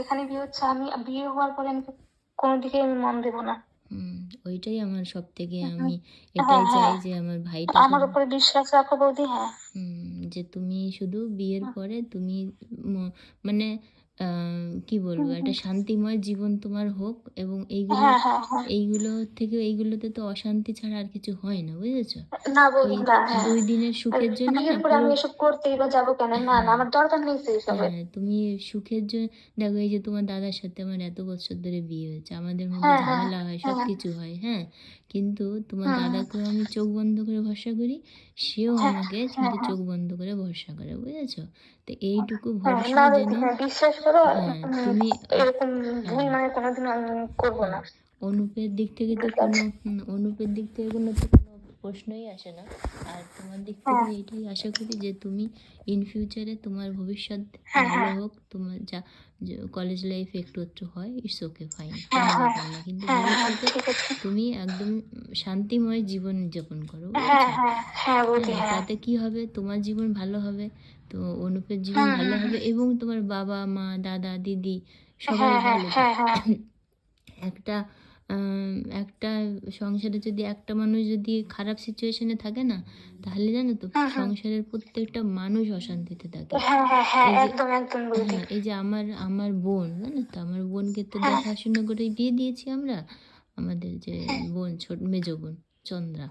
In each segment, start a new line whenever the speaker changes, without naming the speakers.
এখানে বিয়ে হচ্ছে, আমি বিয়ে হওয়ার পরে আমি কোনো দিকে আমি মন দেবো না।
ওইটাই আমার সব থেকে, আমি
হ্যাঁ
এটাই চাই
হ্যাঁ,
যে আমার ভাইটা
আমার
শুধু
উপরে বিশ্বাস রাখো বৌদি। হ্যাঁ
যে তুমি শুধু বিয়ের পরে তুমি মানে কি বলবো, একটা শান্তিময় জীবন তোমার হোক, এবং এইগুলো
হ্যাঁ হ্যাঁ হ্যাঁ,
এইগুলো থেকে এইগুলোতে তো অশান্তি ছাড়া আর কিছু হয় না, বুঝেছো?
না বৌদি
ওই
না। হ্যাঁ,
2 দিনের সুখের জন্য
বিয়ের
না
পরে
পুরো।
আমি এসব করতেই বা যাবো কেন? না না,
হ্যাঁ,
আমার দরকার নেই তো এসবের।
হ্যাঁ, তুমি সুখের জন্য দেখো, এই যে তোমার দাদার সাথে আমার এত বছর ধরে বিয়ে হয়েছে, আমাদের মধ্যে
হ্যাঁ হ্যাঁ
ঝামেলা হয়, সব
হ্যাঁ
কিছু হয়, হ্যাঁ, কিন্তু তোমার
হ্যাঁ
দাদাকেও আমি চোখ বন্ধ করে ভরসা করি, সেও
হ্যাঁ
আমাকে
হ্যাঁ
কিন্তু
হ্যাঁ
চোখ বন্ধ করে ভরসা করে, বুঝেছো? তো এইটুকু
হ্যাঁ,
ভরসা
না
যেন,
বৌদি, হ্যাঁ বিশ্বাস করো।
হ্যাঁ
উম,
তুমি
এরকম ভুল
হ্যাঁ,
মানে কোনোদিনও আমি করবো না।
হ্যাঁ, অনুপের দিক থেকে তো
ঠিক
কোনো
আছে।
অনুপের দিক থেকে কোনো প্রশ্নই আসে না। আর তোমার দিক থেকে
হ্যাঁ
এটাই আশা করি যে তুমি ইন ফিউচারে তোমার ভবিষ্যৎ
হ্যাঁ
ভালো
হ্যাঁ
হোক, তোমার যা কলেজ লাইফ একটু একটু হয়, ইটস ওকে, ফাইন,
হ্যাঁ
কোনো
হ্যাঁ
ব্যাপার না, কিন্তু
হ্যাঁ হ্যাঁ,
ভবিষ্যতে
ঠিক আছে।
তুমি একদম শান্তিময় জীবন যাপন করো,
হ্যাঁ
বুঝেছো?
হ্যাঁ হ্যাঁ বৌদি।
হ্যাঁ,
হ্যাঁ
তাতে কি হবে, তোমার জীবন ভালো হবে, তো অনুপের জীবন
হুম
ভালো
হুম
হবে,
হুম,
এবং তোমার বাবা মা দাদা দিদি সবাই
হ্যাঁ হ্যাঁ
ভালো
হ্যাঁ হ্যাঁ
একটা একটা সংসারে যদি একটা মানুষ যদি খারাপ সিচুয়েশনে থাকে না, তাহলে জানো তো
হুম হুম,
সংসারের প্রত্যেকটা মানুষ অশান্তিতে থাকে।
হ্যাঁ হ্যাঁ হ্যাঁ,
এই যে
একদম একদম বৌদি।
হ্যাঁ, এই যে আমার আমার বোন, জানো তো আমার বোনকে তো
হ্যাঁ
দেখাশোনা করে বিয়ে দিয়েছি আমরা, আমাদের যে
হ্যাঁ
বোন, ছোট মেজো বোন চন্দ্রা,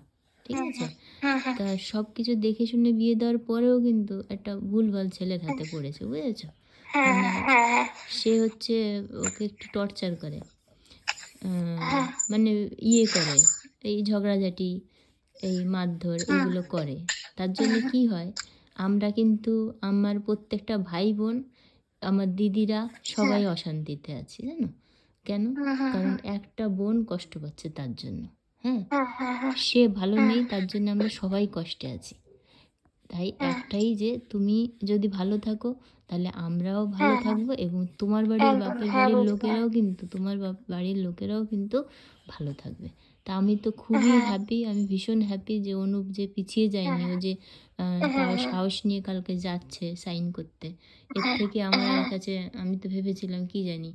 ঠিক
হুম
আছে?
হুম হুম হুম,
তা সব কিছু দেখে শুনে বিয়ে দেওয়ার পরেও কিন্তু একটা ভুলভাল ছেলের হাতে পড়েছে, বুঝেছো?
হ্যাঁ
মানে
হ্যাঁ হ্যাঁ
সে হচ্ছে ওকে একটু টর্চার করে,
হ্যাঁ,
মানে করে, এই ঝগড়াঝাটি, এই মারধর
হুম
এগুলো করে। তার
হুম
জন্যে
হুম,
কি হয়, আমরা কিন্তু আমার প্রত্যেকটা ভাই বোন, আমার দিদিরা সবাই অশান্তিতে আছি, জানো? কেন?
হুম হুম
কারণ
হুম,
একটা বোন কষ্ট পাচ্ছে তার জন্য, হ্যাঁ?
হ্যাঁ হ্যাঁ হ্যাঁ
সে ভালো
হ্যাঁ
নেই, তার জন্য আমরা সবাই কষ্টে আছি। তাই
হ্যাঁ
একটাই যে তুমি যদি ভালো থাকো, তাহলে আমরাও ভালো
হ্যাঁ হ্যাঁ,
থাকবো, এবং তোমার বাড়ির
একদম
বাপের
হ্যাঁ
বাড়ির
বৌদি। হ্যাঁ
লোকেরাও কিন্তু, তোমার বাড়ির লোকেরাও কিন্তু ভালো থাকবে। তা আমি তো খুবই
হ্যাঁ
হ্যাপি, আমি ভীষণ হ্যাপি যে অনুপ যে পিছিয়ে
হ্যাঁ
যায়নি, ও যে
হ্যাঁ
তাও
হ্যাঁ
সাহস নিয়ে কালকে যাচ্ছে সাইন করতে। এর
হ্যাঁ
থেকে আমার
হ্যাঁ
কাছে, আমি তো ভেবেছিলাম কি জানি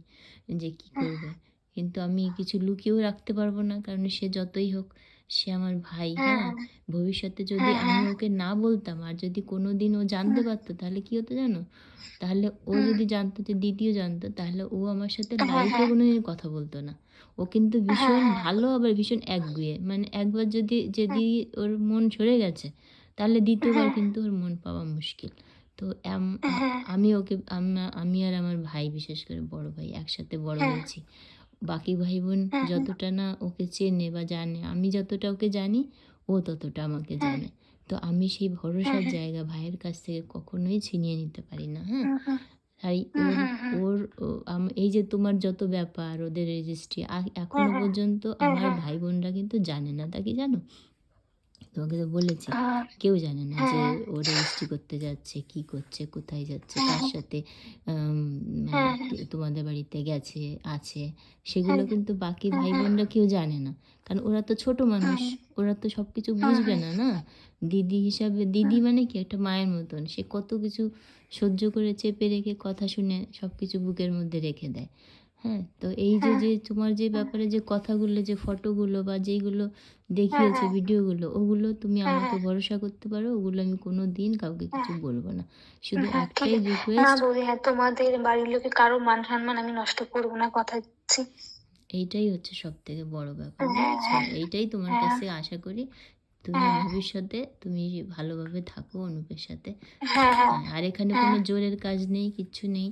যে কি করবে, কিন্তু আমি কিছু লুকিয়েও রাখতে পারবো না, কারণ সে যতই হোক সে আমার ভাই,
হ্যাঁ
হ্যাঁ? ভবিষ্যতে যদি
হ্যাঁ
আমি
হ্যাঁ,
ওকে না বলতাম, আর যদি কোনো দিন ও জানতে
হুম
পারতো, তাহলে কি হতো জানো? তাহলে ও
হুম,
যদি জানতো, যে দিদিও জানতো, তাহলে ও আমার সাথে
হ্যাঁ
লাইফে
হ্যাঁ
কোনোদিন কথা বলতো না। ও কিন্তু
হ্যাঁ
ভীষণ
হ্যাঁ
ভালো, আবার ভীষণ একগুঁয়ে, মানে একবার যদি যদি ওর মন সরে গেছে, তাহলে দ্বিতীয়বার
হ্যাঁ
কিন্তু ওর মন পাওয়া মুশকিল। তো
হ্যাঁ
আমি ওকে, আমি আর আমার ভাই, বিশেষ করে বড় ভাই একসাথে বড়
হ্যাঁ
হয়েছি। বাকি ভাই বোন
হ্যাঁ
যতটা না ওকে চেনে বা জানে, আমি যতটা ওকে জানি, ও ততটা আমাকে
হ্যাঁ
জানে। তো আমি সেই
হ্যাঁ
ভরসার
হ্যাঁ,
জায়গা ভাইয়ের কাছ থেকে কখনোই ছিনিয়ে নিতে পারি না, হ্যাঁ?
হুম হুম
তাই
হুম হুম হুম,
ওর এই যে তোমার যত ব্যাপার, ওদের রেজিস্ট্রি
হ্যাঁ
এখনো
হ্যাঁ
পর্যন্ত
হ্যাঁ
আমার
হ্যাঁ,
ভাই বোনরা কিন্তু জানে না, তা কি জানো? তোমাকে তো বলেছি,
হ্যাঁ
কেউ জানে না যে
হ্যাঁ
ও রেজিস্ট্রি করতে যাচ্ছে, কি করছে, কোথায় যাচ্ছে,
হ্যাঁ
কার
হ্যাঁ
সাথে আম মানে
হ্যাঁ
তোমাদের বাড়িতে গেছে, আছে,
হ্যাঁ
সেগুলো কিন্তু বাকি
হ্যাঁ
ভাই
হ্যাঁ
বোনরা কেউ জানে না। কারণ ওরা তো ছোট মানুষ,
হ্যাঁ
ওরা তো সব কিছু
হ্যাঁ
বুঝবে না, না? দিদি হিসাবে, দিদি মানে কি একটা মায়ের মতন, সে কত কিছু সহ্য করে চেপে রেখে কথা শুনে সব কিছু বুকের মধ্যে রেখে দেয়। হ্যাঁ, তো এই যে
হ্যাঁ
যে তোমার যে ব্যাপারে যে কথাগুলো, যে ফটোগুলো বা যেইগুলো
হ্যাঁ
দেখিয়েছে
হ্যাঁ
ভিডিওগুলো, ওগুলো তুমি
হ্যাঁ
আমাকে
হ্যাঁ
ভরসা করতে পারো, ওগুলো আমি কোনো দিন কাউকে
হ্যাঁ
কিছু বলবো না। শুধু
হ্যাঁ, ঠিক
একটাই
আছে। না
রিকোয়েস্ট,
বৌদি, হ্যাঁ তোমাদের বাড়ির লোকে কারো মান সম্মান আমি নষ্ট করবো না, কথা দিচ্ছি।
এইটাই হচ্ছে সব থেকে বড় ব্যাপার,
হ্যাঁ
বুঝেছো?
হ্যাঁ
এইটাই তোমার
হ্যাঁ
কাছে আশা করি, তুমি
হ্যাঁ
ভবিষ্যতে তুমি ভালোভাবে থাকো অনুপের সাথে।
হ্যাঁ হ্যাঁ
হ্যাঁ, আর এখানে
হ্যাঁ
কোনো জোরের কাজ নেই, কিচ্ছু নেই।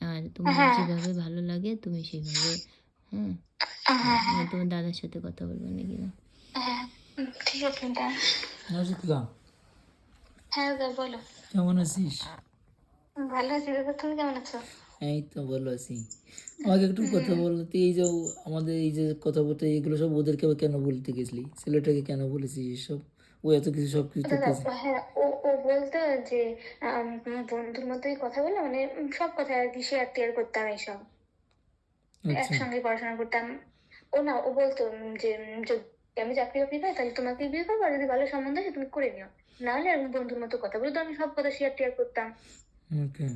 আর তোমার
হ্যাঁ
যেভাবে ভালো লাগে তুমি সেভাবে, হ্যাঁ,
হ্যাঁ
তোমার দাদার সাথে কথা বলবে নাকি না?
হ্যাঁ, ঠিক আছে।
নমস্কার।
হ্যাঁ দাদা বলো।
কেমন আছিস?
ভালো আছি দাদা, তুমি কেমন আছো?
এই তো ভালো আছি। আমাকে একটু কথা বল, তুই এই যে আমাদের এই যে কথাবার্তা এগুলো সব ওদেরকে আবার কেন বলতে গেছিলি? ছেলেটাকে কেন বলেছিস এসব? ও এত কিছু সব কিছু তোর
দাদা
কাছে।
হ্যাঁ, ও ও বলতো যে বন্ধুর মতোই কথা বলে, মানে সব কথা আর কি শেয়ার টেয়ার করতাম এইসব,
আচ্ছা।
একসঙ্গে পড়াশোনা করতাম। ও না, ও বলতো যে যদি আমি চাকরি বাকরি পাই তাহলে তোমাকে বিয়ে করবো, আর যদি ভালো সম্বন্ধ হয় তুমি করে নিও, নাহলে এরকম বন্ধুর মতো কথা বলতো, আমি সব কথা শেয়ার টেয়ার করতাম।
ওকে।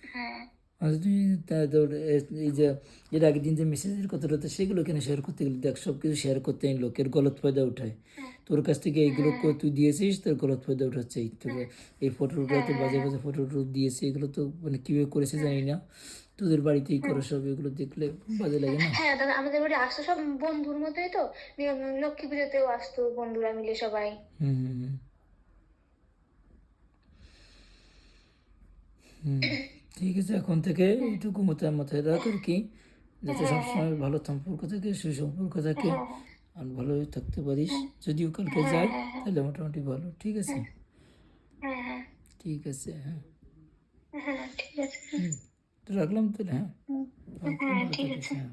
হ্যাঁ
আচ্ছা তুই তোর এই যে এর আগের দিন যে মেসেজের কথাটা তো সেগুলো কেন শেয়ার করতে গেলি? দেখ সব কিছু শেয়ার করতে এই লোকের গলত ফায়দা উঠায়। তোর কাছ থেকে এইগুলো তুই দিয়েছিস, তোর গলত ফায়দা উঠাচ্ছে। তোকে এই ফটোটা তো বাজে বাজে ফটো দিয়েছে, এগুলো তো মানে কীভাবে করেছে জানি না। তোদের বাড়িতেই করে সব, এগুলো দেখলে বাজে লাগে না?
হ্যাঁ দাদা, আমাদের বাড়ি আসতো সব বন্ধুর মতোই তো, লক্ষ্মী পুজোতেও আসতো বন্ধুরা মিলে সবাই।
হুম হুম হুম। হুম, ঠিক আছে, এখন থেকে এইটুকু মাথায় মাথায় রাখ আর কি, যাতে সবসময় ভালো সম্পর্ক থাকে, সুসম্পর্ক থাকে, আর ভালোভাবে থাকতে পারিস। যদিও কালকে যাই তাহলে মোটামুটি ভালো। ঠিক আছে,
হ্যাঁ হ্যাঁ
ঠিক আছে, হ্যাঁ।
হ্যাঁ, ঠিক আছে।
হুম, তো রাখলাম তাহলে, হ্যাঁ।
হুম,
ওকে,
হ্যাঁ
ভালো
ঠিক
থাকিস,
আছে।
হ্যাঁ।